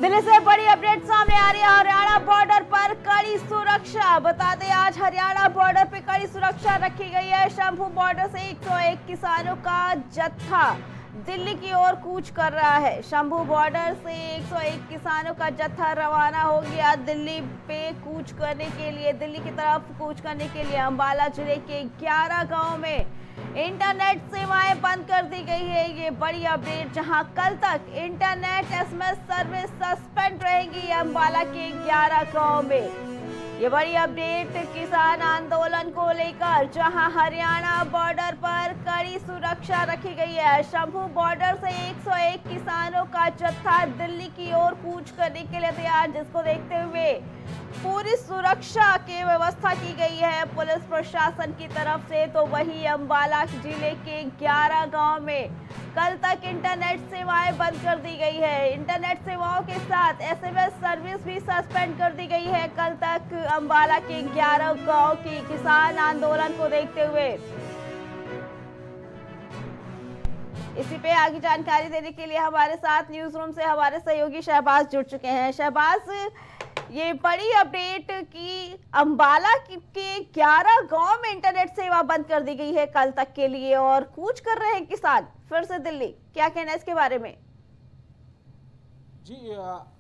दिल्ली से बड़ी अपडेट सामने आ रही है। हरियाणा बॉर्डर पर कड़ी सुरक्षा। बता दें आज हरियाणा बॉर्डर पर कड़ी सुरक्षा रखी गई है। शंभू बॉर्डर से 101 किसानों का जत्था दिल्ली की ओर कूच कर रहा है। शंभू बॉर्डर से 101 किसानों का जत्था रवाना हो गया दिल्ली पे कूच करने के लिए, दिल्ली की तरफ कूच करने के लिए। अंबाला जिले के 11 गांव में इंटरनेट सेवाएं बंद कर दी गई है। ये बड़ी अपडेट, जहां कल तक इंटरनेट एसएमएस सर्विस सस्पेंड रहेगी अंबाला के 11 गांव में। ये बड़ी अपडेट किसान आंदोलन को लेकर, जहां हरियाणा बॉर्डर पर कड़ी सुरक्षा रखी गई है। शंभू बॉर्डर से 101 किसानों का जत्था दिल्ली की ओर कूच करने के लिए तैयार, जिसको देखते हुए पूरी सुरक्षा की व्यवस्था की गई है पुलिस प्रशासन की तरफ से। तो वही अंबाला जिले के 11 गांव में कल तक इंटरनेट सेवाएं बंद कर दी गई है। इंटरनेट सेवाओं के साथ एसएमएस सर्विस भी सस्पेंड कर दी गई है कल तक अंबाला के 11 गांव की किसान आंदोलन को देखते हुए। इसी पे आगे जानकारी देने के लिए हमारे साथ न्यूज रूम से हमारे सहयोगी शहबाज जुड़ चुके हैं। शहबाज, ये बड़ी अपडेट की अंबाला के 11 गांव में इंटरनेट सेवा बंद कर दी गई है कल तक के लिए और कूच कर रहे हैं किसान फिर से दिल्ली, क्या कहना है इसके बारे में? जी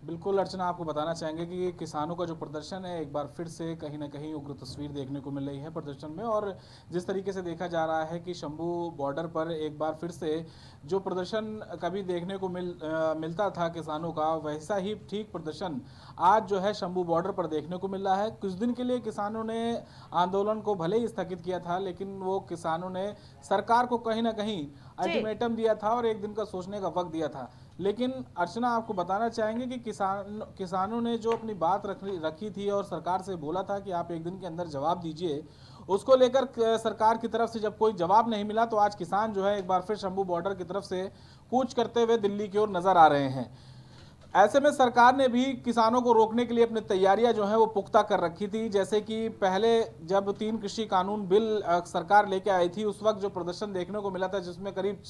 बिल्कुल अर्चना, आपको बताना चाहेंगे कि किसानों का जो प्रदर्शन है एक बार फिर से कहीं ना कहीं उग्र तस्वीर देखने को मिल रही है प्रदर्शन में। और जिस तरीके से देखा जा रहा है कि शंभू बॉर्डर पर एक बार फिर से जो प्रदर्शन कभी देखने को मिलता था किसानों का, वैसा ही ठीक प्रदर्शन आज जो है शंभू बॉर्डर पर देखने को मिल रहा है। कुछ दिन के लिए किसानों ने आंदोलन को भले ही स्थगित किया था, लेकिन वो किसानों ने सरकार को कहीं ना कहीं अल्टीमेटम दिया था और एक दिन का सोचने का वक्त दिया था। लेकिन अर्चना, आपको बताना चाहेंगे कि किसानों ने जो अपनी बात रखी थी और सरकार से बोला था कि आप एक दिन के अंदर जवाब दीजिए, उसको लेकर सरकार की तरफ से जब कोई जवाब नहीं मिला तो आज किसान जो है एक बार फिर शंभू बॉर्डर की तरफ से कूच करते हुए दिल्ली की ओर नजर आ रहे हैं। ऐसे में सरकार ने भी किसानों को रोकने के लिए अपनी तैयारियां जो है वो पुख्ता कर रखी थी। जैसे कि पहले जब 3 कृषि कानून बिल सरकार लेके आई थी, उस वक्त जो प्रदर्शन देखने को मिला था जिसमें करीब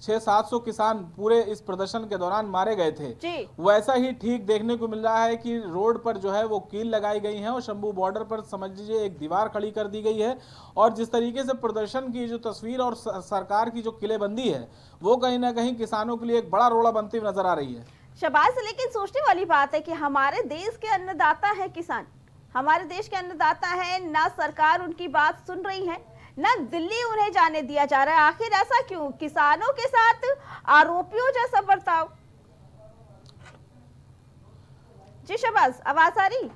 600-700 किसान पूरे इस प्रदर्शन के दौरान मारे गए थे, वैसा ही ठीक देखने को मिल रहा है कि रोड पर जो है वो कील लगाई गई है और शंभू बॉर्डर पर समझ लीजिए एक दीवार खड़ी कर दी गई है। और जिस तरीके से प्रदर्शन की जो तस्वीर और सरकार की जो किलेबंदी है वो कहीं ना कहीं किसानों के लिए एक बड़ा रोड़ा बनती हुई नजर आ रही है। शहबाज, लेकिन सोचने वाली बात है कि हमारे देश के अन्नदाता है किसान, हमारे देश के अन्नदाता है, ना सरकार उनकी बात सुन रही है, ना दिल्ली उन्हें जाने दिया जा रहा है। आखिर ऐसा क्यों? किसानों के साथ आरोपियों जैसा बर्ताव। जी शहबाज, आवाज आ रही?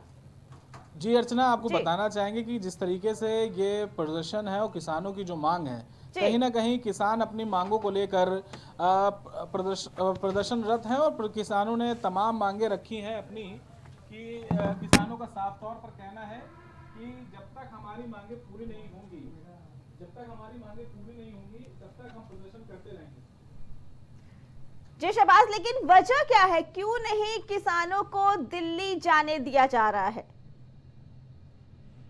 जी अर्चना, आपको बताना चाहेंगे कि जिस तरीके से ये प्रदर्शन है और किसानों की जो मांग है, कहीं ना कहीं किसान अपनी मांगों को लेकर प्रदर्शनरत हैं और किसानों ने तमाम मांगे रखी हैं अपनी, कि किसानों का साफ तौर पर कहना है कि जब तक हमारी मांगे पूरी नहीं होंगी तब तक हम प्रदर्शन करते रहेंगे। जी शहबाज, लेकिन वजह क्या है, क्यों नहीं किसानों को दिल्ली जाने दिया जा रहा है?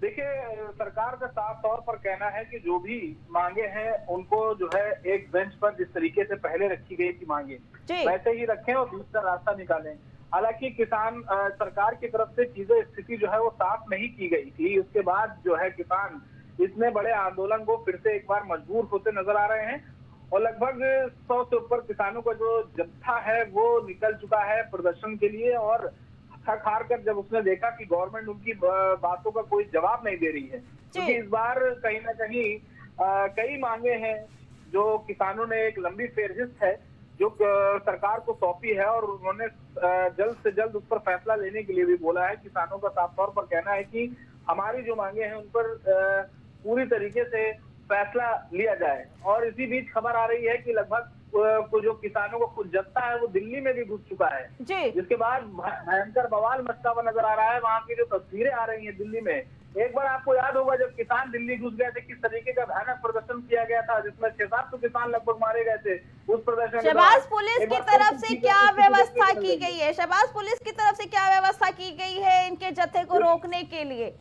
देखिए, सरकार का साफ तौर पर कहना है कि जो भी मांगे हैं उनको जो है एक बेंच पर जिस तरीके से पहले रखी गई थी मांगे वैसे ही रखें और दूसरा रास्ता निकालें। हालांकि किसान सरकार की तरफ से चीजें स्थिति जो है वो साफ नहीं की गई थी, उसके बाद जो है किसान इसमें बड़े आंदोलन को फिर से एक बार मजबूर होते नजर आ रहे हैं और लगभग 100 से ऊपर किसानों का जो जत्था है वो निकल चुका है प्रदर्शन के लिए। और थक हार कर जब उसने देखा कि गवर्नमेंट उनकी बातों का कोई जवाब नहीं दे रही है, क्योंकि इस बार कहीं ना कहीं कई मांगे हैं जो किसानों ने एक लंबी फेहरिस्त है जो सरकार को सौंपी है और उन्होंने जल्द से जल्द उस पर फैसला लेने के लिए भी बोला है। किसानों का साफ तौर पर कहना है कि हमारी जो मांगे हैं उन पर पूरी तरीके से फैसला लिया जाए। और इसी बीच खबर आ रही है कि लगभग जो किसानों का कुछ जत्था है वो दिल्ली में भी घुस चुका है, जिसके बाद भयंकर बवाल मचता हुआ नजर आ रहा है। वहाँ की जो तस्वीरें आ रही हैं दिल्ली में, एक बार आपको याद होगा जब किसान दिल्ली घुस गए थे किस तरीके का भयानक प्रदर्शन किया गया था, जिसमें 600-700 किसान लगभग मारे गए थे उस प्रदर्शन। शहबाज, पुलिस की तरफ से क्या व्यवस्था की गई है? शहबाज, पुलिस की तरफ से क्या व्यवस्था की गई है इनके जत्थे को रोकने के लिए?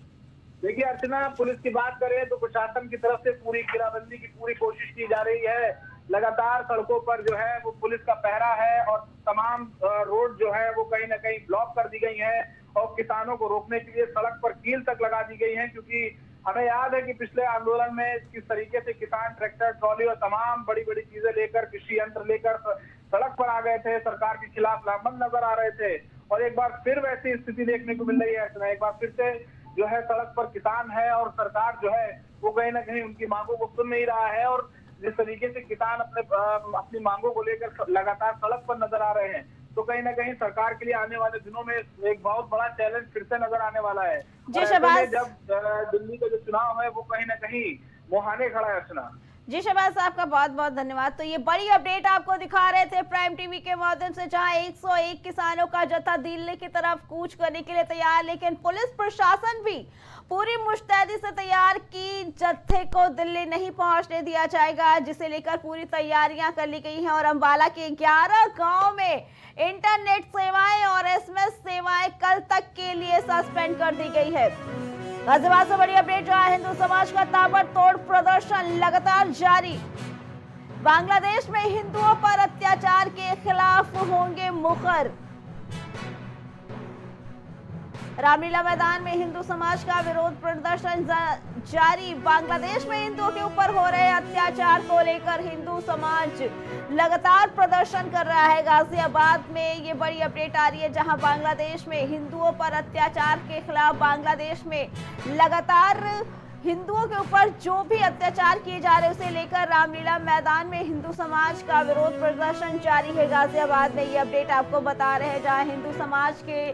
देखिए अर्चना, पुलिस की बात करें तो प्रशासन की तरफ से पूरी किलाबंदी की पूरी कोशिश की जा रही है, लगातार सड़कों पर जो है वो पुलिस का पहरा है और तमाम रोड जो है वो कहीं ना कहीं ब्लॉक कर दी गई है और किसानों को रोकने के लिए सड़क पर कील तक लगा दी गई है। क्योंकि हमें याद है कि पिछले आंदोलन में किस तरीके से किसान ट्रैक्टर, ट्रॉली और तमाम बड़ी बड़ी चीजें लेकर, कृषि यंत्र लेकर सड़क पर आ गए थे, सरकार के खिलाफ लामबंद नजर आ रहे थे। और एक बार फिर वैसी स्थिति देखने को मिल रही है। एक बार फिर से जो है सड़क पर किसान है और सरकार जो है वो कहीं ना कहीं उनकी मांगों को सुन नहीं रहा है। और जिस तरीके से किसान अपनी मांगों को लेकर लगातार सड़क पर नजर आ रहे हैं, तो कहीं ना कहीं सरकार के लिए आने वाले दिनों में एक बहुत बड़ा चैलेंज फिर से नजर आने वाला है। जब दिल्ली का जो चुनाव है वो कहीं ना कहीं मुहाने खड़ा है। अर्चना जी, शहबाज साहब का बहुत बहुत धन्यवाद। तो ये बड़ी अपडेट आपको दिखा रहे थे प्राइम टीवी के माध्यम से, जहां 101 किसानों का जत्था दिल्ली की तरफ कूच करने के लिए तैयार, लेकिन पुलिस प्रशासन भी पूरी मुस्तैदी से तैयार कि जत्थे को दिल्ली नहीं पहुंचने दिया जाएगा, जिसे लेकर पूरी तैयारियां कर ली गई हैं। और अंबाला के 11 गांव में इंटरनेट सेवाएं और SMS सेवाएं कल तक के लिए सस्पेंड कर दी गई है। गाजियाबाद से बड़ी अपडेट, जहां हिंदू समाज का ताबड़तोड़ प्रदर्शन लगातार जारी। बांग्लादेश में हिंदुओं पर अत्याचार के खिलाफ होंगे मुखर। रामलीला मैदान में हिंदू समाज का विरोध प्रदर्शन जारी। बांग्लादेश में हिंदुओं के ऊपर हो रहे अत्याचार को लेकर हिंदू समाज लगातार प्रदर्शन कर रहा है। गाजियाबाद में ये बड़ी अपडेट आ रही है, जहां बांग्लादेश में हिंदुओं पर अत्याचार के खिलाफ बांग्लादेश में लगातार हिंदुओं के ऊपर जो भी अत्याचार किए जा रहे हैं उसे लेकर रामलीला मैदान में हिंदू समाज का विरोध प्रदर्शन जारी है। गाजियाबाद में ये अपडेट आपको बता रहे हैं, जहां हिंदू समाज के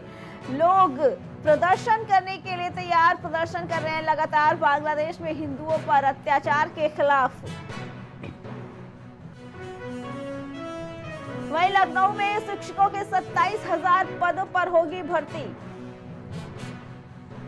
लोग प्रदर्शन करने के लिए तैयार प्रदर्शन कर रहे हैं लगातार बांग्लादेश में हिंदुओं पर अत्याचार के खिलाफ। वहीं लखनऊ में शिक्षकों के 27,000 पदों पर होगी भर्ती।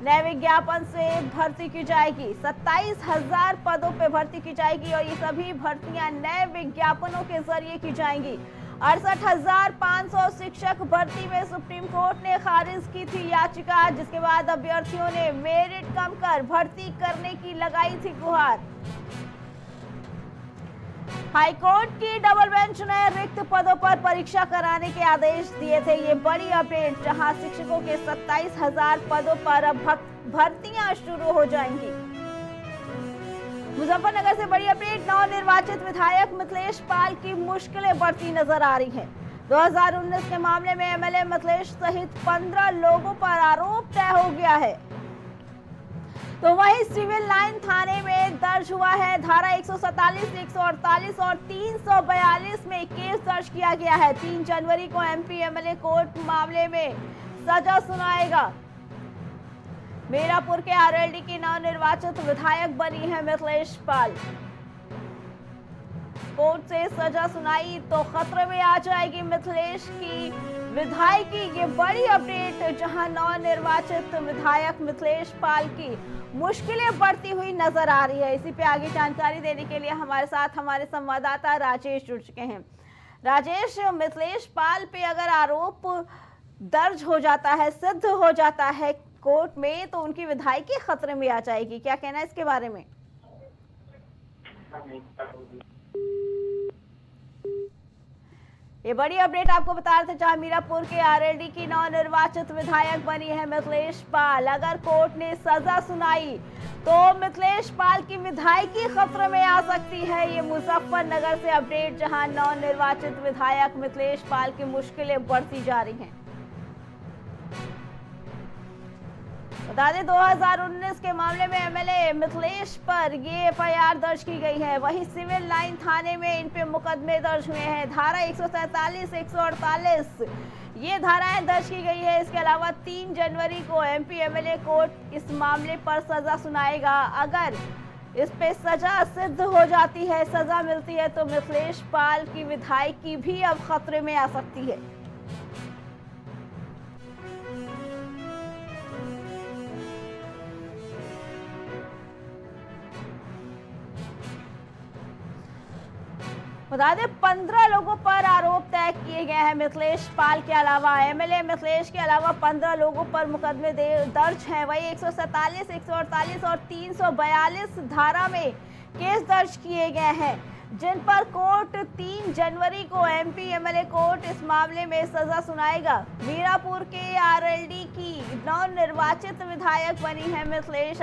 नए विज्ञापन से भर्ती की जाएगी। 27,000 पदों पर भर्ती की जाएगी और ये सभी भर्तियां नए विज्ञापनों के जरिए की जाएंगी। 68,500 शिक्षक भर्ती में सुप्रीम कोर्ट ने खारिज की थी याचिका, जिसके बाद अभ्यर्थियों ने मेरिट कम कर भर्ती करने की लगाई थी गुहार। हाईकोर्ट की डबल बेंच ने रिक्त पदों पर परीक्षा कराने के आदेश दिए थे। ये बड़ी अपडेट, जहां शिक्षकों के 27,000 पदों पर अब भर्तियां शुरू हो जाएंगी। मुजफ्फरनगर से बड़ी अपडेट, नवनिर्वाचित विधायक मिथिलेश पाल की मुश्किलें बढ़ती नजर आ रही हैं। 2019 के मामले में MLA मिथिलेश सहित 15 लोगों पर आरोप तय हो गया है। तो वहीं सिविल लाइन थाने में दर्ज हुआ है। धारा 147, 148 और 342 में केस दर्ज किया गया है। 3 जनवरी को MP MLA कोर्ट मामले में सजा सुनाएगा। मीरापुर के RLD की नवनिर्वाचित विधायक बनी है मिथिलेश पाल। कोर्ट से सजा सुनाई तो खतरे में आ जाएगी मिथिलेश की विधायकी। ये बड़ी अपडेट, जहां नवनिर्वाचित विधायक मिथिलेश पाल की मुश्किलें बढ़ती हुई नजर आ रही है। इसी पे आगे जानकारी देने के लिए हमारे साथ हमारे संवाददाता राजेश जुड़ चुके हैं। राजेश, मिथिलेश पाल पे अगर आरोप दर्ज हो जाता है, सिद्ध हो जाता है कोर्ट में, तो उनकी विधायकी खतरे में आ जाएगी, क्या कहना है इसके बारे में? ये बड़ी अपडेट आपको बता रहे थे, जहां मीरापुर के RLD की नवनिर्वाचित विधायक बनी है मिथिलेश पाल। अगर कोर्ट ने सजा सुनाई तो मिथिलेश पाल की विधायकी खतरे में आ सकती है। ये मुजफ्फरनगर से अपडेट, जहां नवनिर्वाचित विधायक मिथिलेश पाल की मुश्किलें बढ़ती जा रही हैं। बता दें 2019 के मामले में MLA मिथिलेश पर ये FIR दर्ज की गई है। वहीं सिविल लाइन थाने में इन पे मुकदमे दर्ज हुए हैं। धारा 147, 148 ये धाराएं दर्ज की गई है। इसके अलावा 3 जनवरी को MP MLA कोर्ट इस मामले पर सजा सुनाएगा। अगर इस पे सजा सिद्ध हो जाती है, सजा मिलती है, तो मिथिलेश पाल की विधायकी भी अब खतरे में आ सकती है। बता दें 15 लोगों पर आरोप तय किए गए हैं मिथिलेश पाल के अलावा। MLA मिथिलेश के अलावा 15 लोगों पर मुकदमे दर्ज हैं। वही 147, 148 और 342 धारा में केस दर्ज किए गए हैं, जिन पर कोर्ट 3 जनवरी को एमपी एमएलए कोर्ट इस मामले में सजा सुनाएगा। मीरापुर के आरएलडी की नवनिर्वाचित विधायक बनी है मिथिलेश।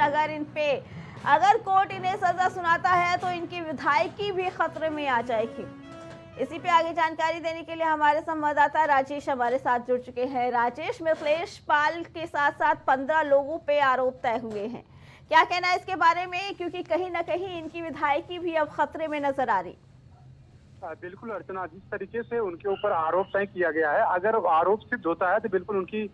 अगर कोर्ट इन्हें सजा सुनाता है तो इनकी विधायकी भी खतरे में आ जाएगी। इसी पे आगे जानकारी देने के लिए हमारे संवाददाता राजेश हमारे साथ जुड़ चुके हैं। राजेश, मिथिलेश पाल के साथ साथ 15 लोगों पे आरोप तय हुए हैं, क्या कहना है इसके बारे में, क्योंकि कहीं ना कहीं इनकी विधायकी भी अब खतरे में नजर आ रही। बिल्कुल अर्चना, जिस तरीके से उनके ऊपर आरोप तय किया गया है, अगर आरोप सिद्ध होता है तो बिल्कुल उनकी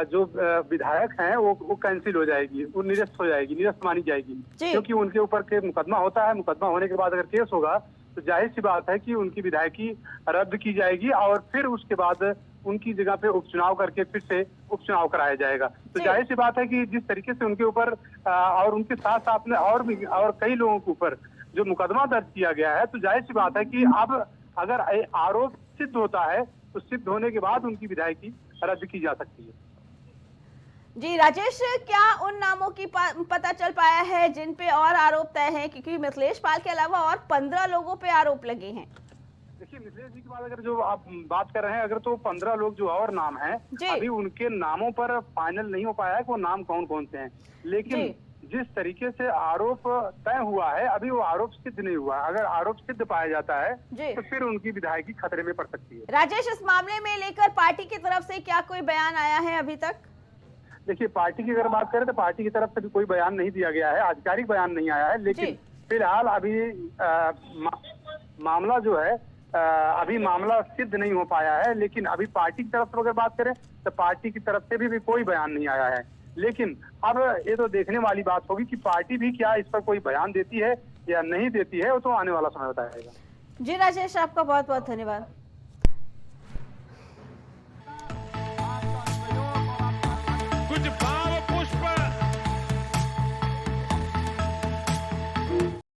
जो विधायक हैं वो कैंसिल हो जाएगी, वो निरस्त हो जाएगी, निरस्त मानी जाएगी, क्योंकि उनके ऊपर के मुकदमा होता है। मुकदमा होने के बाद अगर केस होगा तो जाहिर सी बात है कि उनकी विधायकी रद्द की जाएगी और फिर उसके बाद उनकी जगह पे उपचुनाव करके फिर से उपचुनाव कराया जाएगा। तो जाहिर सी बात है कि जिस तरीके से उनके ऊपर और उनके साथ साथ में और कई लोगों के ऊपर जो मुकदमा दर्ज किया गया है, तो जाहिर सी बात है कि अब अगर आरोप सिद्ध होता है तो सिद्ध होने के बाद उनकी विधायकी रद्द की जा सकती है। जी राजेश, क्या उन नामों की पता चल पाया है जिन पे और आरोप तय हैं, क्योंकि मिथिलेश पाल के अलावा और 15 लोगों पे आरोप लगे हैं। देखिए, मिथिलेश जी के बाद अगर जो आप बात कर रहे हैं, अगर तो 15 लोग जो और नाम हैं, अभी उनके नामों पर फाइनल नहीं हो पाया है कि वो नाम कौन कौन से हैं, लेकिन जिस तरीके से आरोप तय हुआ है अभी वो आरोप सिद्ध नहीं हुआ। अगर आरोप सिद्ध पाया जाता है तो फिर उनकी विधायकी खतरे में पड़ सकती है। राजेश, इस मामले में लेकर पार्टी की तरफ से क्या कोई बयान आया है अभी तक? देखिए, पार्टी की अगर बात करें तो पार्टी की तरफ से भी कोई बयान नहीं दिया गया है, आधिकारिक बयान नहीं आया है, लेकिन फिलहाल अभी मामला जो है अभी मामला सिद्ध नहीं हो पाया है। लेकिन अभी पार्टी की तरफ से अगर बात करें तो पार्टी की तरफ से भी कोई बयान नहीं आया है। लेकिन अब ये तो देखने वाली बात होगी कि पार्टी भी क्या इस पर कोई बयान देती है या नहीं देती है, वो तो आने वाला समय बताएगा। जी राजेश, आपका बहुत बहुत धन्यवाद। कुछ